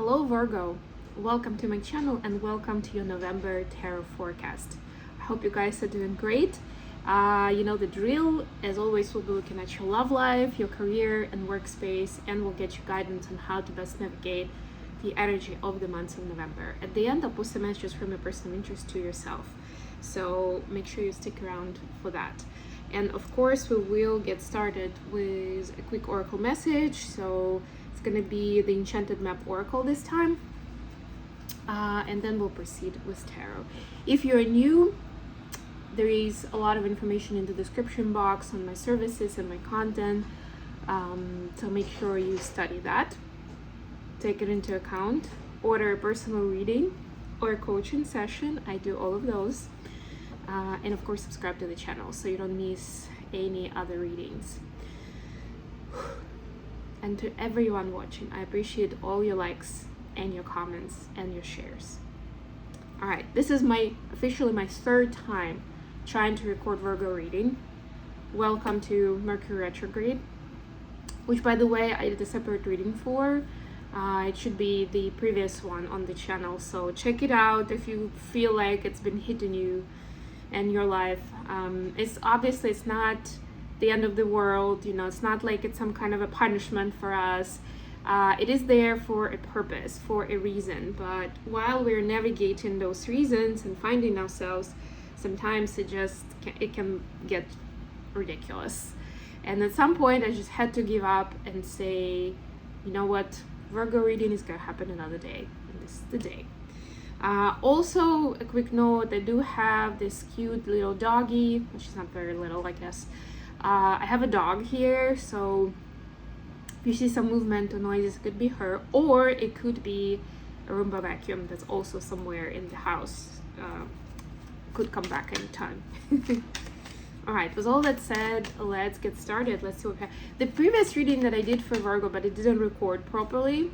Hello Virgo, welcome to my channel and welcome to your November tarot forecast. I hope you guys are doing great. You know the drill. As always, we'll be looking at your love life, your career and workspace, and we'll get you guidance on how to best navigate the energy of the month of November. At the end, I'll post some messages from your personal interest to yourself, so make sure you stick around for that. And of course, we will get started with a quick oracle message. So it's going to be the Enchanted Map Oracle this time. And then we'll proceed with tarot. If you're new, there is a lot of information in the description box on my services and my content. So make sure you study that. Take it into account. Order a personal reading or a coaching session. I do all of those. And of course, subscribe to the channel so you don't miss any other readings. And to everyone watching, I appreciate all your likes and your comments and your shares. All right, this is officially my third time trying to record Virgo reading. Welcome to Mercury retrograde, which, by the way, I did a separate reading for. It should be the previous one on the channel, so check it out if you feel like it's been hitting you and your life. It's not the end of the world, you know. It's not like it's some kind of a punishment for us. It is there for a purpose, for a reason. But while we're navigating those reasons and finding ourselves, sometimes it can get ridiculous. And at some point, I just had to give up and say, you know what, Virgo reading is gonna happen another day, and this is the day. Also, a quick note, I do have this cute little doggy, which is not very little, I guess. I have a dog here, so if you see some movement or noises, it could be her, or it could be a Roomba vacuum that's also somewhere in the house. Could come back anytime. All right, with all that said, let's get started. Let's see what the previous reading that I did for Virgo, but it didn't record properly,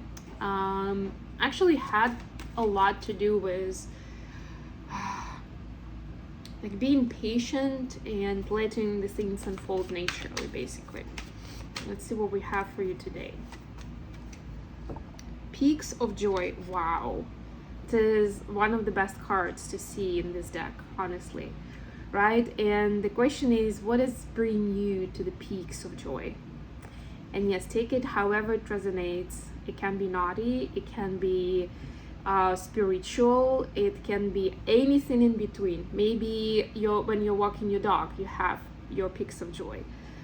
actually had a lot to do with like being patient and letting the things unfold naturally, basically. Let's see what we have for you today. Peaks of Joy. Wow, this is one of the best cards to see in this deck, honestly, right? And the question is, what is bringing you to the peaks of joy? And yes, take it however it resonates. It can be naughty, it can be spiritual, it can be anything in between. Maybe when you're walking your dog, you have your peaks of joy.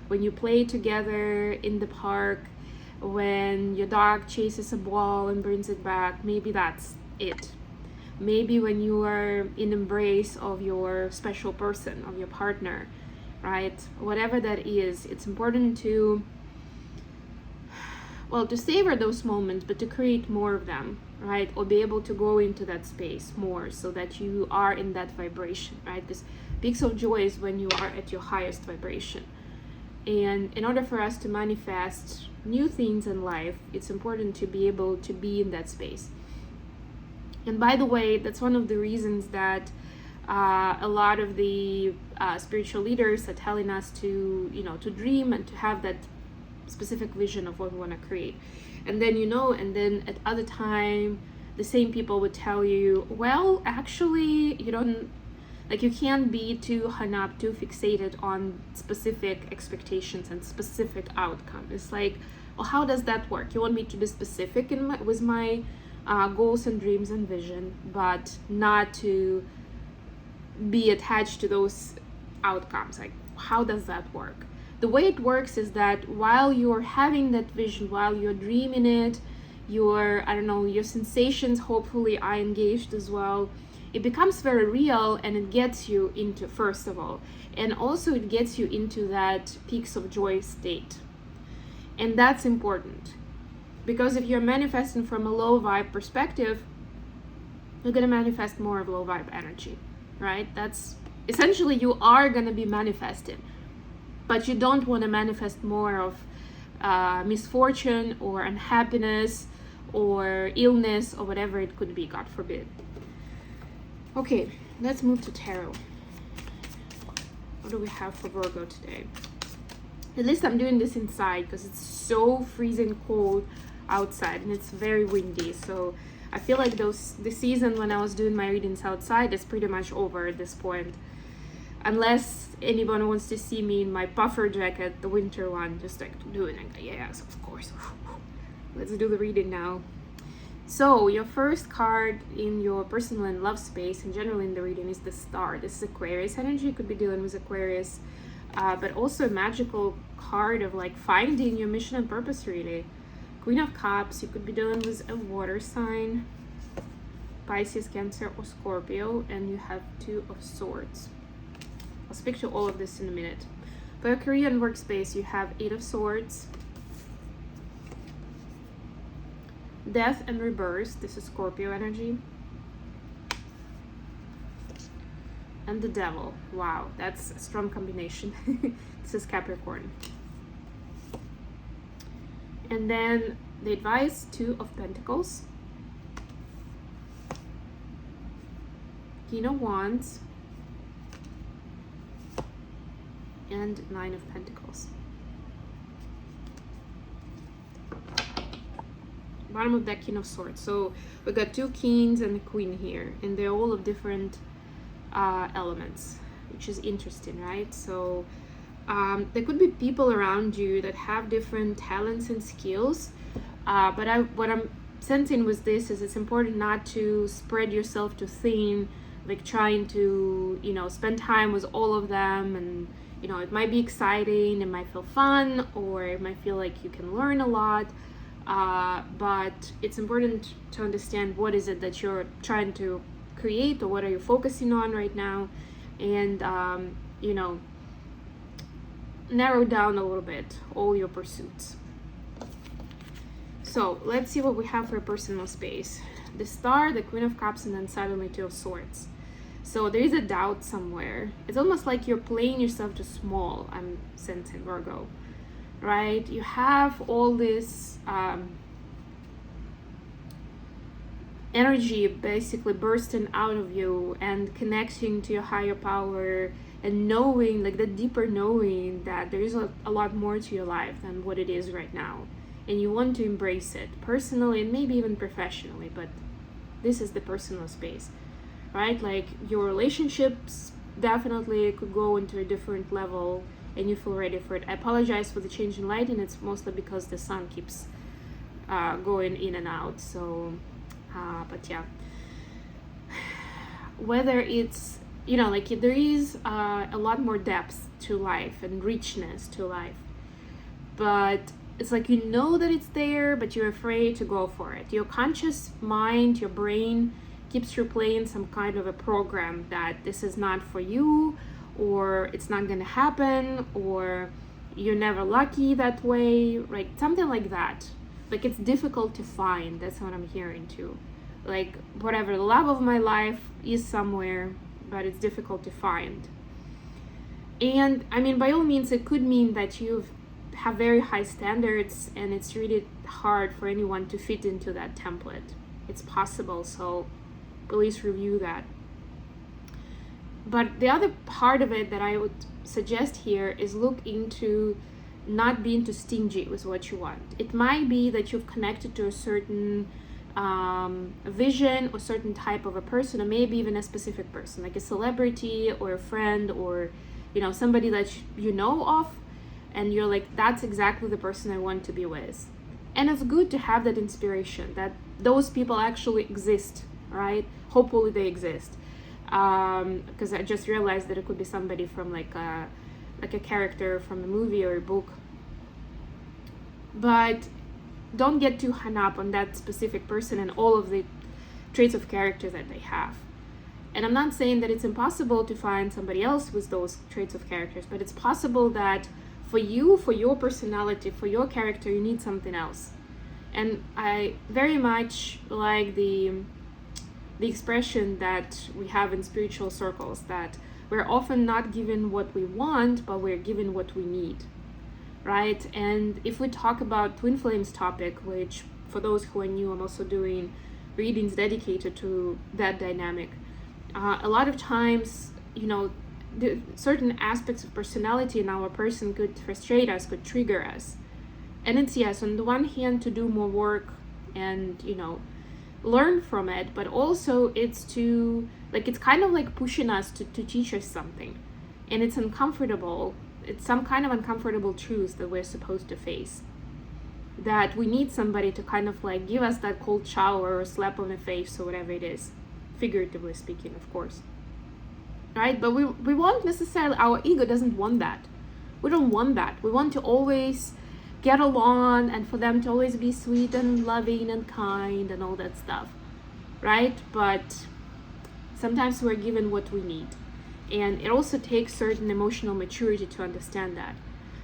When you play together in the park, when your dog chases a ball and brings it back, maybe that's it. Maybe when you are in embrace of your special person, of your partner, right? Whatever that is, it's important to savor those moments, but to create more of them, right? Or be able to go into that space more so that you are in that vibration, right? This peaks of joy is when you are at your highest vibration. And in order for us to manifest new things in life, it's important to be able to be in that space. And by the way, that's one of the reasons that a lot of the spiritual leaders are telling us to, to dream and to have that specific vision of what we want to create. And then, and then at other time, the same people would tell you, well, actually, you can't be too hung up, too fixated on specific expectations and specific outcome. It's like, well, how does that work? You want me to be specific with my goals and dreams and vision, but not to be attached to those outcomes. Like, how does that work? The way it works is that while you're having that vision, while you're dreaming it, your sensations hopefully are engaged as well. It becomes very real, and it gets you into, first of all, and also it gets you into that peaks of joy state. And that's important, because if you're manifesting from a low vibe perspective, you're going to manifest more of low vibe energy, right? That's essentially, you are going to be manifesting, but you don't want to manifest more of misfortune or unhappiness or illness or whatever it could be, God forbid. Okay, let's move to tarot. What do we have for Virgo today? At least I'm doing this inside because it's so freezing cold outside, and it's very windy. So I feel like the season when I was doing my readings outside is pretty much over at this point. Unless anyone wants to see me in my puffer jacket, the winter one, just like doing it. Yes, of course. Let's do the reading now. So your first card in your personal and love space, and generally in the reading, is the Star. This is Aquarius energy. You could be dealing with Aquarius, but also a magical card of like finding your mission and purpose, really. Queen of Cups. You could be dealing with a water sign, Pisces, Cancer, or Scorpio, and you have Two of Swords. I'll speak to all of this in a minute. For your career and workspace, you have Eight of Swords, Death and Rebirth. This is Scorpio energy. And the Devil. Wow, that's a strong combination. This is Capricorn. And then the advice, Two of Pentacles, King of Wands, and Nine of Pentacles. Bottom of that, King of Swords. So we got two kings and a queen here, and they're all of different elements, which is interesting, right? So there could be people around you that have different talents and skills, but what I'm sensing with this is it's important not to spread yourself too thin, like trying to, you know, spend time with all of them. And you know, it might be exciting, it might feel fun, or it might feel like you can learn a lot, but it's important to understand what is it that you're trying to create, or what are you focusing on right now, and you know, narrow down a little bit all your pursuits. So let's see what we have for personal space. The Star, the Queen of Cups, and then suddenly Two of Swords. So there is a doubt somewhere. It's almost like you're playing yourself too small, I'm sensing, Virgo, right? You have all this energy basically bursting out of you and connecting to your higher power, and knowing, like the deeper knowing that there is a lot more to your life than what it is right now. And you want to embrace it personally and maybe even professionally, but this is the personal space, right? Like your relationships definitely could go into a different level and you feel ready for it. I apologize for the change in lighting. It's mostly because the sun keeps going in and out. So, but yeah, whether it's, you know, like there is a lot more depth to life and richness to life, but it's like, you know that it's there, but you're afraid to go for it. Your conscious mind, your brain keeps replaying some kind of a program that this is not for you, or it's not going to happen, or you're never lucky that way, right? Something like that. Like it's difficult to find. That's what I'm hearing too. Like whatever, the love of my life is somewhere, but it's difficult to find. And I mean, by all means, it could mean that you have very high standards and it's really hard for anyone to fit into that template. It's possible, so please review that. But the other part of it that I would suggest here is look into not being too stingy with what you want. It might be that you've connected to a certain vision or certain type of a person, or maybe even a specific person, like a celebrity or a friend, or you know, somebody that you know of, and you're like, that's exactly the person I want to be with. And it's good to have that inspiration that those people actually exist, right? Hopefully they exist. Because I just realized that it could be somebody from like a character from a movie or a book. But don't get too hung up on that specific person and all of the traits of character that they have. And I'm not saying that it's impossible to find somebody else with those traits of characters, but it's possible that for you, for your personality, for your character, you need something else. And I very much like the expression that we have in spiritual circles, that we're often not given what we want, but we're given what we need, right? And if we talk about Twin Flames topic, which for those who are new, I'm also doing readings dedicated to that dynamic. A lot of times, you know, certain aspects of personality in our person could frustrate us, could trigger us. And it's, yes, on the one hand to do more work and, you know, learn from it, but also it's to, like, it's kind of like pushing us to teach us something. And it's uncomfortable. It's some kind of uncomfortable truth that we're supposed to face. That we need somebody to kind of like give us that cold shower or slap on the face or whatever it is. Figuratively speaking, of course. Right? But we won't necessarily, our ego doesn't want that. We don't want that. We want to always get along and for them to always be sweet and loving and kind and all that stuff. Right? But sometimes we're given what we need. And it also takes certain emotional maturity to understand that.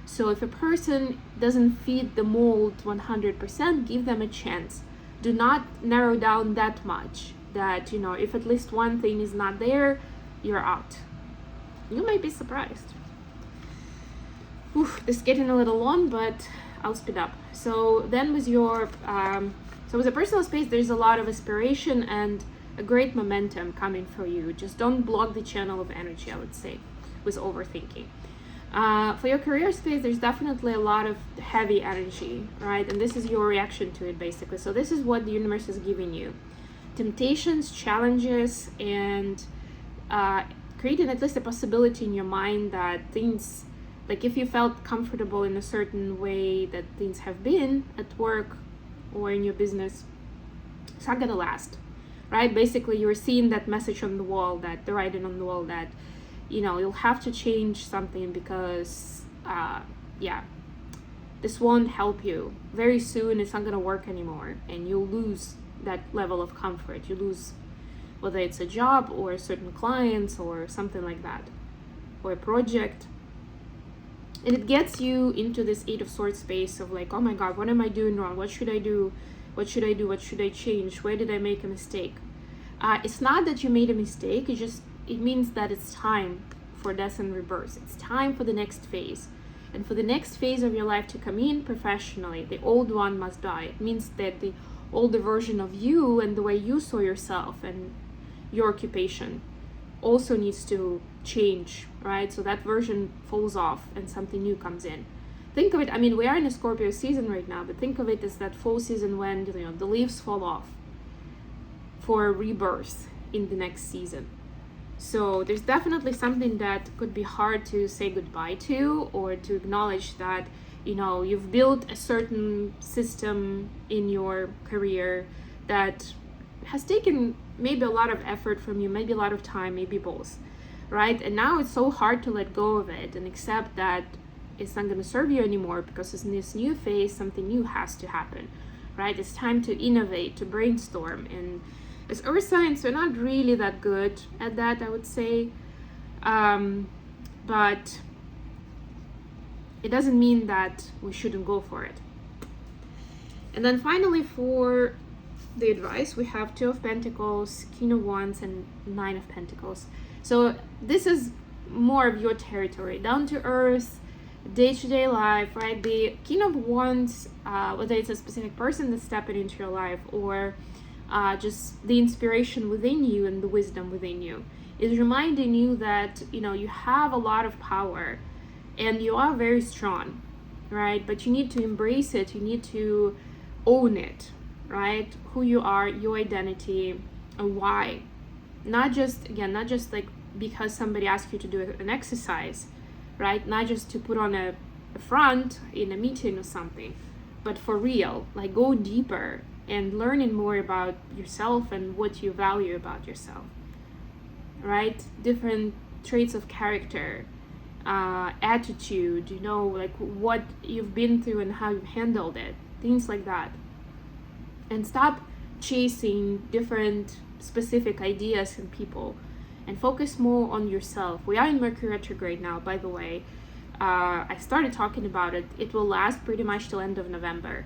So if a person doesn't fit the mold 100%, give them a chance. Do not narrow down that much that, you know, if at least one thing is not there, you're out. You might be surprised. This is getting a little long, but I'll speed up. So then with your, so with a personal space, there's a lot of aspiration and a great momentum coming for you. Just don't block the channel of energy, I would say, with overthinking. For your career space, there's definitely a lot of heavy energy, right? And this is your reaction to it, basically. So this is what the universe is giving you. Temptations, challenges, and creating at least a possibility in your mind that things, like if you felt comfortable in a certain way that things have been at work or in your business, it's not gonna last, right? Basically, you're seeing that message on the wall, that the writing on the wall that, you know, you'll have to change something because, this won't help you. Very soon, it's not gonna work anymore, and you'll lose that level of comfort. You lose, whether it's a job or certain clients or something like that, or a project. And it gets you into this 8 of Swords space of like, oh my God, what am I doing wrong? What should I do? What should I do? What should I change? Where did I make a mistake? It's not that you made a mistake. It means that it's time for death and rebirth. It's time for the next phase. And for the next phase of your life to come in professionally, the old one must die. It means that the older version of you and the way you saw yourself and your occupation also needs to change, right? So that version falls off and something new comes in. Think of it, I mean, we are in a Scorpio season right now, but think of it as that fall season when, you know, the leaves fall off for a rebirth in the next season. So there's definitely something that could be hard to say goodbye to, or to acknowledge that, you know, you've built a certain system in your career that has taken maybe a lot of effort from you, maybe a lot of time, maybe both, right? And now it's so hard to let go of it and accept that it's not going to serve you anymore, because in this new phase, something new has to happen, right? It's time to innovate, to brainstorm. And as earth signs, we're not really that good at that, I would say. But it doesn't mean that we shouldn't go for it. And then finally, for the advice, we have 2 of Pentacles, King of Wands, and 9 of Pentacles. So this is more of your territory, down to earth, day-to-day life, right? The King of Wands, whether it's a specific person that's stepping into your life, or just the inspiration within you and the wisdom within you, is reminding you that, you know, you have a lot of power and you are very strong, right? But you need to embrace it. You need to own it, right? Who you are, your identity, and why. Not just like because somebody asked you to do an exercise, right? Not just to put on a front in a meeting or something, but for real, like go deeper and learning more about yourself and what you value about yourself, right? Different traits of character, attitude, you know, like what you've been through and how you've handled it, things like that. And stop chasing different specific ideas and people, and focus more on yourself. We are in Mercury retrograde now, by the way. I started talking about it. It will last pretty much till end of November.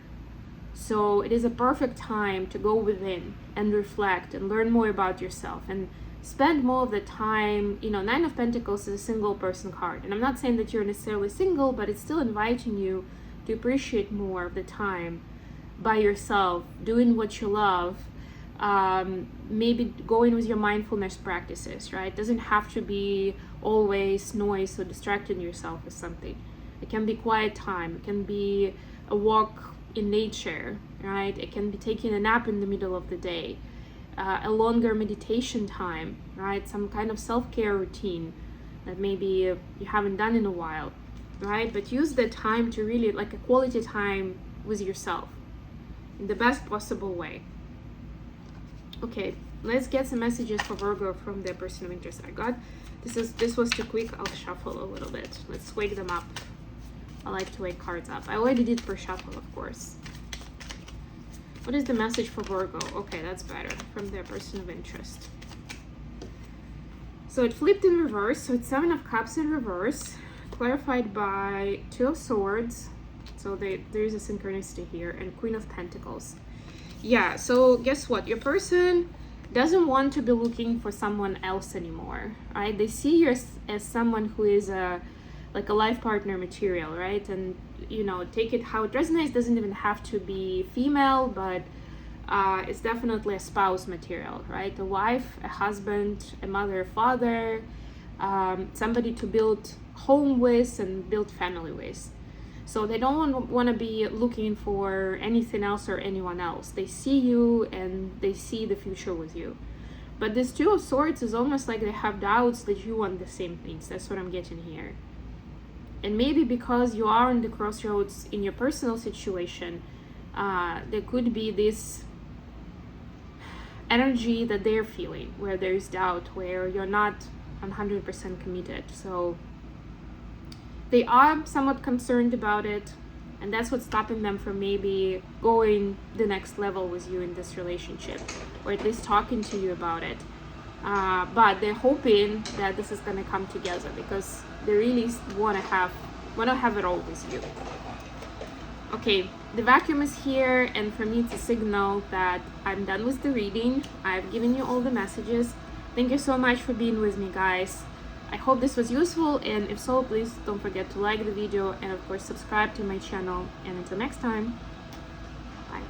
So it is a perfect time to go within and reflect and learn more about yourself and spend more of the time. You know, 9 of Pentacles is a single person card. And I'm not saying that you're necessarily single, but it's still inviting you to appreciate more of the time by yourself, doing what you love, maybe going with your mindfulness practices, right? It doesn't have to be always noise or distracting yourself with something. It can be quiet time. It can be a walk in nature, right? It can be taking a nap in the middle of the day, a longer meditation time, right? Some kind of self-care routine that maybe you haven't done in a while, right? But use the time to really, like, a quality time with yourself in the best possible way. Okay, let's get some messages for Virgo from their person of interest. I got this was too quick. I'll shuffle a little bit. Let's wake them up. I like to wake cards up. I already did per shuffle, of course. What is the message for Virgo? Okay, that's better. From their person of interest. So it flipped in reverse. So it's 7 of Cups in reverse, clarified by 2 of Swords. So there is a synchronicity here, and Queen of Pentacles. Yeah, so guess what? Your person doesn't want to be looking for someone else anymore, right? They see you as someone who is like a life partner material, right? And, you know, take it how it resonates. Doesn't even have to be female, but it's definitely a spouse material, right? A wife, a husband, a mother, a father, somebody to build home with and build family with. So they don't want to be looking for anything else or anyone else. They see you and they see the future with you. But this 2 of Swords is almost like they have doubts that you want the same things. That's what I'm getting here. And maybe because you are on the crossroads in your personal situation, there could be this energy that they're feeling where there's doubt, where you're not 100% committed. So they are somewhat concerned about it, and that's what's stopping them from maybe going the next level with you in this relationship, or at least talking to you about it. But they're hoping that this is going to come together because they really want to have it all with you. Okay, the vacuum is here, and for me it's a signal that I'm done with the reading. I've given you all the messages. Thank you so much for being with me, guys. I hope this was useful, and if so, please don't forget to like the video and of course subscribe to my channel. And until next time, bye.